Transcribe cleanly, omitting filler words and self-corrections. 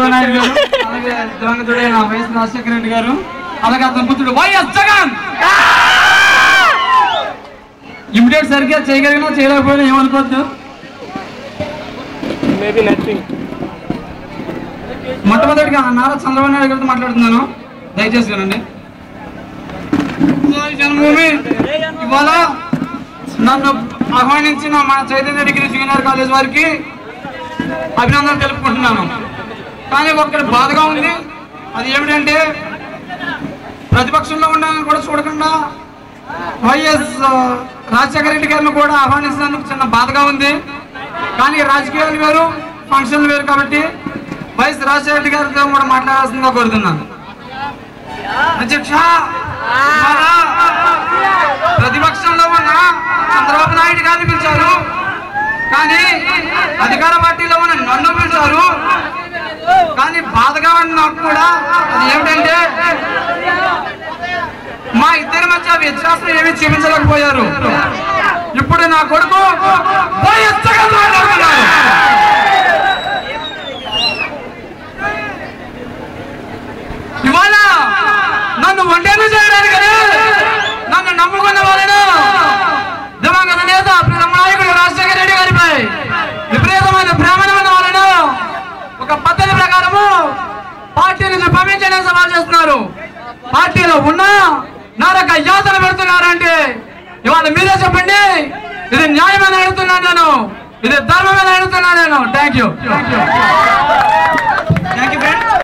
చంద్రబాబు నాయుడు గారు, అలాగే దివంగతుడైన వైఎస్ రాజశేఖర రెడ్డి గారు, అలాగే అతని పుత్రుడు వైఎస్ జగన్. ఇమిడియట్ సరిగ్గా చేయగలిగినా చేయలేకపోయినా ఏమనుకోవద్దు. మొట్టమొదటిగా నారా చంద్రబాబు నాయుడు గారితో మాట్లాడుతున్నాను, దయచేసి వినండి. జన్మభూమి ఇవాళ నన్ను ఆహ్వానించిన మా చైతన్య డిగ్రీ జూనియర్ కాలేజ్ వారికి అభినందనలు తెలుపుకుంటున్నాను. కానీ ఒక్కటి బాధగా ఉంది, అది ఏమిటంటే ప్రతిపక్షంలో ఉండాలని కూడా చూడకుండా వైఎస్ రాజశేఖర రెడ్డి గారిని కూడా ఆహ్వానించినందుకు చిన్న బాధగా ఉంది. కానీ రాజకీయాలు వేరు, ఫంక్షన్లు వేరు కాబట్టి వైఎస్ రాజశేఖర రెడ్డి గారితో కూడా మాట్లాడాల్సిందిగా కోరుతున్నాను. అధ్యక్ష, ప్రతిపక్షంలో ఉన్న చంద్రబాబు నాయుడు గారిని పిలిచారు, కానీ అధికార పార్టీలో ఉన్న నన్ను పిలిచారు. కానీ బాధగా ఉంది నాకు కూడా. అది ఏమిటంటే మా ఇద్దరి మధ్య వ్యత్యాసం ఏమీ చూపించలేకపోయారు. ఇప్పుడు నా కొడుకు వైఎస్ జగన్ మాట్లాడుతున్నారు. ఇవాళ నన్ను వంటేను చేయడానికి నన్ను నమ్ముకున్న వాళ్ళను దివంగత నేత నాయకుడు రాజశేఖర రెడ్డి గారిపై విపరీతమైన ప్రేమమైన వాళ్ళను ఒక పద్ధతి ప్రకారము పార్టీ నుంచి పంపించడానికి సవాల్ చేస్తున్నారు. పార్టీలో ఉన్నా నారక యాతన పెడుతున్నారంటే ఇవాళ మీరే చెప్పండి, ఇది న్యాయమని అడుగుతున్నాను నేను, ఇది ధర్మమని అడుగుతున్నాను నేను. Thank you.